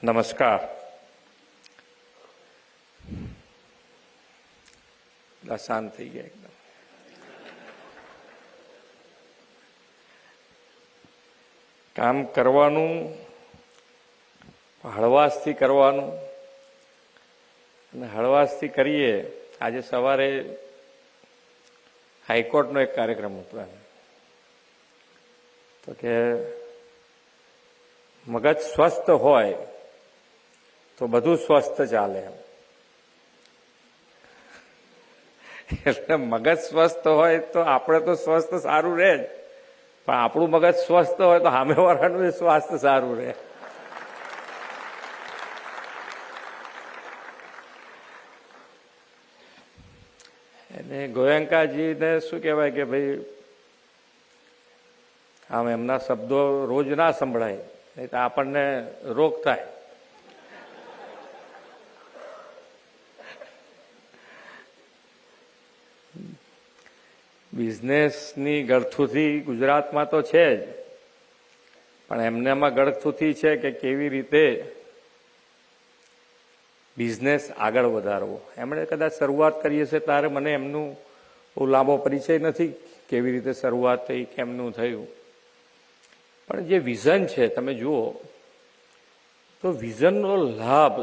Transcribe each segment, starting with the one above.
નમસ્કાર. શાંત થઈ ગયા એકદમ. કામ કરવાનું હળવાશથી કરવાનું અને હળવાશથી કરીએ. આજે સવારે હાઈકોર્ટનો એક કાર્યક્રમ હતો તો કે મગજ સ્વસ્થ હોય તો બધું સ્વસ્થ ચાલે એમ. એટલે મગજ સ્વસ્થ હોય તો આપણે તો સ્વસ્થ સારું રહે જ, પણ આપણું મગજ સ્વસ્થ હોય તો સામેવાળાનું સ્વાસ્થ્ય સારું રહે. અને ગોયંકાજીને શું કહેવાય કે ભાઈ આમ એમના શબ્દો રોજ ના સંભળાય, નહીં તો આપણને રોગ થાય. બિઝનેસની ગળથુથી ગુજરાતમાં તો છે જ, પણ એમનામાં ગળથુથી છે કે કેવી રીતે બિઝનેસ આગળ વધારવો. એમણે કદાચ શરૂઆત કરીએ છે ત્યારે મને એમનું બહુ લાંબો પરિચય નથી, કેવી રીતે શરૂઆત થઈ, કેમનું થયું. પણ જે વિઝન છે તમે જુઓ તો વિઝનનો લાભ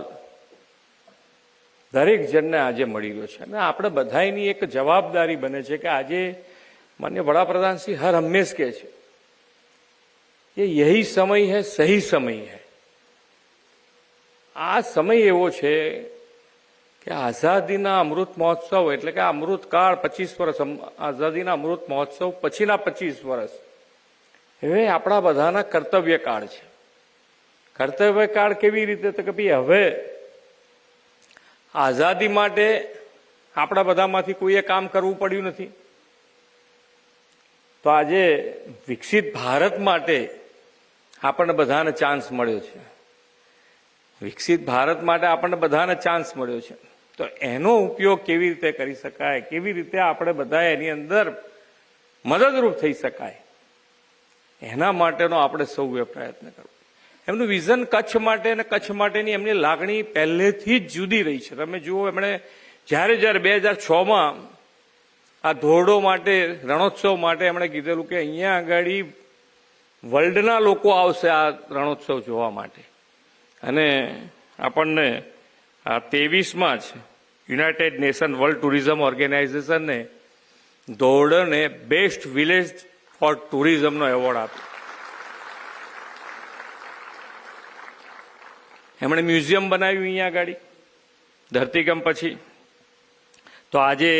દરેક જણને આજે મળી રહ્યો છે. અને આપણે બધાની એક જવાબદારી બને છે કે આજે માનનીય વડાપ્રધાન શ્રી હર હંમેશ કહે છે કે યહી સમય હૈ, સહી સમય હૈ. આ સમય એવો છે કે આઝાદીના અમૃત મહોત્સવ એટલે કે અમૃતકાળ 25 વર્ષ, આઝાદીના અમૃત મહોત્સવ પછીના 25 વર્ષ હવે આપણા બધાના કર્તવ્ય કાળ છે. કર્તવ્ય કાળ કેવી રીતે? તો કે ભાઈ હવે આઝાદી માટે આપણા બધામાંથી કોઈએ કામ કરવું પડ્યું નથી. તો આજે વિકસિત ભારત માટે આપણને બધાને ચાન્સ મળ્યો છે. વિકસિત ભારત માટે આપણને બધાને ચાન્સ મળ્યો છે. તો એનો ઉપયોગ કેવી રીતે કરી શકાય, કેવી રીતે આપણે બધા એની અંદર મદદરૂપ થઈ શકાય, એના માટેનો આપણે સૌએ પ્રયત્ન કરવો. એમનું વિઝન કચ્છ માટે અને કચ્છ માટેની એમની લાગણી પહેલેથી જ જુદી રહી છે. તમે જુઓ, એમણે જ્યારે 2006માં આ ધોરડો માટે, રણોત્સવ માટે એમણે કીધેલું કે અહીંયા આગળ વર્લ્ડના લોકો આવશે આ રણોત્સવ જોવા માટે. અને આપણને આ 23માં જ યુનાઇટેડ નેશન વર્લ્ડ ટુરિઝમ ઓર્ગેનાઇઝેશનને ધોરડોને બેસ્ટ વિલેજ ફોર ટુરિઝમનો એવોર્ડ આપ્યો. એમણે મ્યુઝિયમ બનાવ્યું અહીંયા આગળ ધરતીકંપ પછી. તો આજે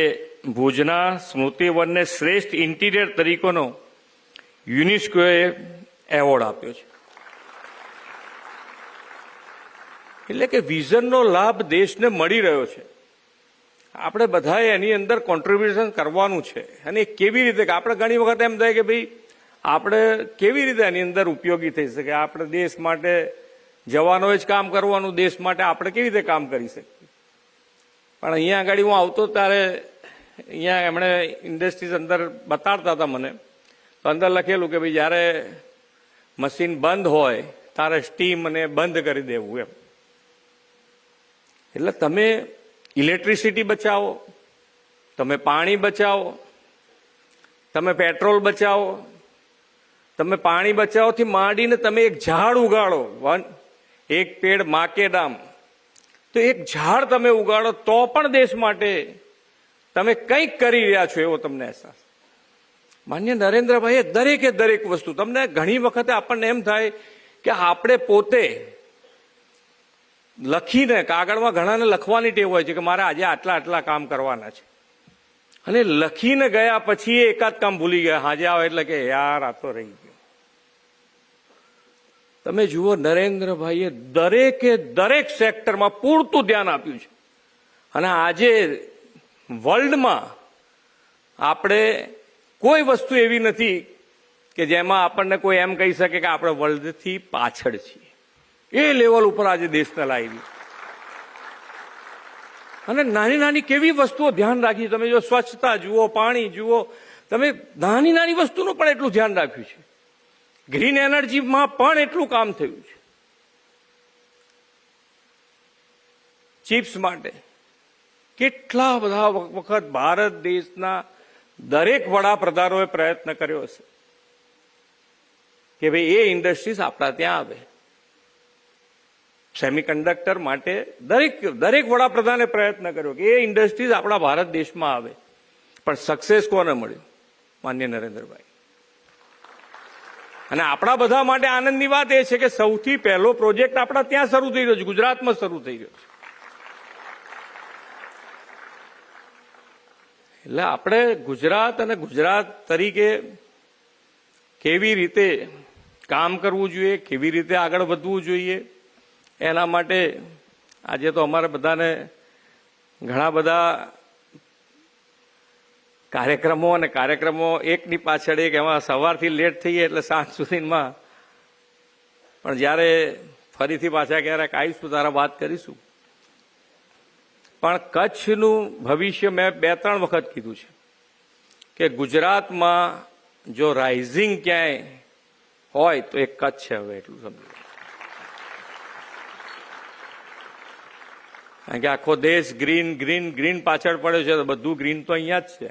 ભુજના સ્મૃતિવનને શ્રેષ્ઠ ઇન્ટિરિયર તરીકેનો યુનેસ્કોએ એવોર્ડ આપ્યો છે. એટલે કે વિઝનનો લાભ દેશને મળી રહ્યો છે. આપણે બધાએ એની અંદર કોન્ટ્રીબ્યુશન કરવાનું છે. અને કેવી રીતે કે આપણે ઘણી વખત એમ થાય કે ભાઈ આપણે કેવી રીતે એની અંદર ઉપયોગી થઈ શકે. આપણે દેશ માટે જવાનોએ જ કામ કરવાનું, દેશ માટે આપણે કેવી રીતે કામ કરી શકીએ. પણ અહીંયા આગળ હું આવતો ત્યારે અહીંયા એમણે ઇન્ડસ્ટ્રીઝ અંદર બતાડતા હતા મને, તો અંદર લખેલું કે ભાઈ જ્યારે મશીન બંધ હોય ત્યારે સ્ટીમ અને બંધ કરી દેવું એમ. એટલે તમે ઇલેક્ટ્રિસિટી બચાવો, તમે પાણી બચાવો, તમે પેટ્રોલ બચાવો, તમે પાણી બચાવોથી માંડીને તમે એક ઝાડ ઉગાડો, એક પેડ માં કે નામ, તો એક ઝાડ તમે ઉગાડો તો પણ દેશ માટે તમે કંઈક કરી રહ્યા છો એવો તમને અહેસાસ. માન્ય નરેન્દ્રભાઈએ દરેક વસ્તુ, તમને ઘણી વખતે આપણને એમ થાય કે આપણે પોતે લખીને, કાગળમાં ઘણાને લખવાની ટેવ હોય છે કે મારે આજે આટલા કામ કરવાના છે, અને લખીને ગયા પછી એકાદ કામ ભૂલી ગયા, હાજે આવે એટલે કે યાર આ તો રહી ગયો. તમે જુઓ, નરેન્દ્રભાઈએ દરેક સેક્ટરમાં પૂરતું ધ્યાન આપ્યું છે. અને આજે વર્લ્ડમાં આપણે કોઈ વસ્તુ એવી નથી કે જેમાં આપણને કોઈ એમ કહી શકે કે આપણે વર્લ્ડથી પાછળ છીએ. એ લેવલ ઉપર આજે દેશને લાવી. અને નાની કેવી વસ્તુઓ ધ્યાન રાખી. તમે જો સ્વચ્છતા જુઓ, પાણી જુઓ, તમે નાની વસ્તુનું પણ એટલું ધ્યાન રાખ્યું છે. ગ્રીન એનર્જીમાં પણ એટલું કામ થયું છે. ચિપ્સ માટે કેટલા બધા વખત ભારત દેશના દરેક વડાપ્રધાનોએ પ્રયત્ન કર્યો હશે કે ભાઈ એ ઇન્ડસ્ટ્રીઝ આપણા ત્યાં આવે. સેમિકન્ડક્ટર માટે દરેક વડાપ્રધાને પ્રયત્ન કર્યો કે એ ઇન્ડસ્ટ્રીઝ આપણા ભારત દેશમાં આવે. પણ સક્સેસ કોને મળ્યું? માન્ય નરેન્દ્રભાઈ. અને આપણા બધા માટે આનંદની વાત એ છે કે સૌથી પહેલો પ્રોજેક્ટ આપણા ત્યાં શરૂ થઈ રહ્યો છે, ગુજરાતમાં શરૂ થઈ રહ્યો છે. એટલે આપણે ગુજરાત અને ગુજરાત તરીકે કેવી રીતે કામ કરવું જોઈએ, કેવી રીતે આગળ વધવું જોઈએ, એના માટે આજે તો અમારે બધાને ઘણા બધા કાર્યક્રમો એકની પાછળ એક, એમાં સવારથી લેટ થઈએ એટલે સાંજ સુધીમાં. પણ જ્યારે ફરીથી પાછા ક્યારેક આવીશું ત્યારે વાત કરીશું. પણ કચ્છનું ભવિષ્ય મેં 2-3 વખત કીધું છે કે ગુજરાતમાં જો રાઇઝિંગ ક્યાંય હોય તો એ કચ્છ છે. હવે એટલું સમજો, કારણ કે આખો દેશ ગ્રીન ગ્રીન ગ્રીન પાછળ પડ્યો છે, તો બધું ગ્રીન તો અહીંયા જ છે.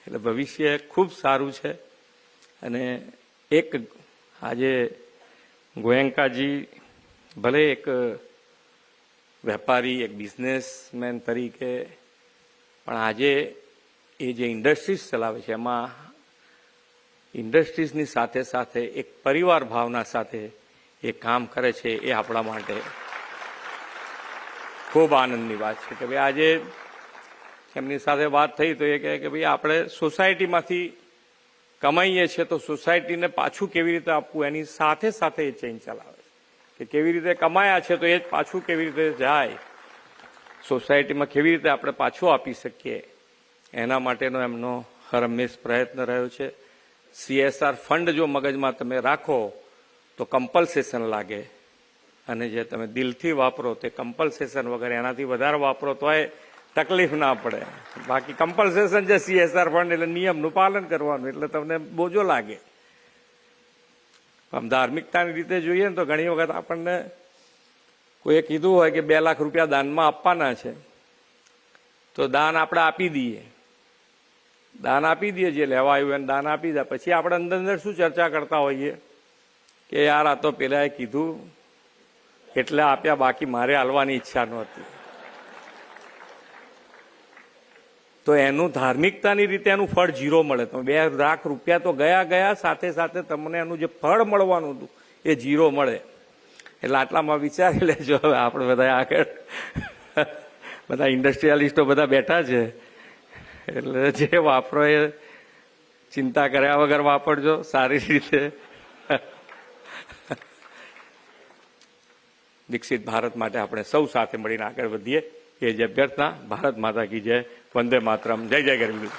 એટલે ભવિષ્ય ખૂબ સારું છે. અને એક આજે ગોયંકાજી ભલે એક વેપારી, એક બિઝનેસમેન તરીકે, પણ આજે એ જે ઇન્ડસ્ટ્રીઝ ચલાવે છે એમાં ઇન્ડસ્ટ્રીઝની સાથે સાથે એક પરિવાર ભાવના સાથે એ કામ કરે છે. એ આપણા માટે ખૂબ આનંદની વાત છે કે ભાઈ આજે એમની સાથે વાત થઈ તો એ કહે કે ભાઈ આપણે સોસાયટીમાંથી કમાઈએ છીએ તો સોસાયટીને પાછું કેવી રીતે આપવું, એની સાથે સાથે એ ચેઇન ચલાવે છે કે કેવી રીતે કમાયા છે તો એ પાછું કેવી રીતે જાય, સોસાયટીમાં કેવી રીતે આપણે પાછું આપી શકીએ, એના માટેનો એમનો હરહંમેશ પ્રયત્ન રહ્યો છે. CSR ફંડ જો મગજમાં તમે રાખો તો કમ્પલ્સેશન લાગે, અને જે તમે દિલથી વાપરો તે કમ્પલ્સેશન વગર એનાથી વધારે વાપરો તો એ તકલીફ ના પડે. બાકી કમ્પલ્સેશન છે CSR ફંડ એટલે નિયમનું પાલન કરવાનું, એટલે તમને બોજો લાગે. આમ ધાર્મિકતાની રીતે જોઈએ ને તો ઘણી વખત આપણને કોઈએ કીધું હોય કે 2 લાખ રૂપિયા દાનમાં આપવાના છે, તો દાન આપણે આપી દઈએ, જે લેવા આવ્યું એને દાન આપી દે. પછી આપણે અંદર શું ચર્ચા કરતા હોઈએ કે યાર આ તો પેલાએ કીધું એટલે આપ્યા, બાકી મારે હાલવાની ઈચ્છા નહોતી. તો એનું ધાર્મિકતાની રીતે એનું ફળ 0 મળે. તો 2 લાખ રૂપિયા તો ગયા, સાથે સાથે તમને એનું જે ફળ મળવાનું હતું એ 0 મળે. એટલે આટલામાં વિચારી લેજો. હવે આપણે બધા આગળ બધા ઇન્ડસ્ટ્રીયાલિસ્ટો બધા બેઠા છે, એટલે જે વાપરો એ ચિંતા કર્યા વગર વાપરજો સારી રીતે. વિકસિત ભારત માટે આપણે સૌ સાથે મળીને આગળ વધીએ એ જ અભ્યર્થના. ભારત માતા કી જય. વંદે માતરમ. જય જય ગરવી.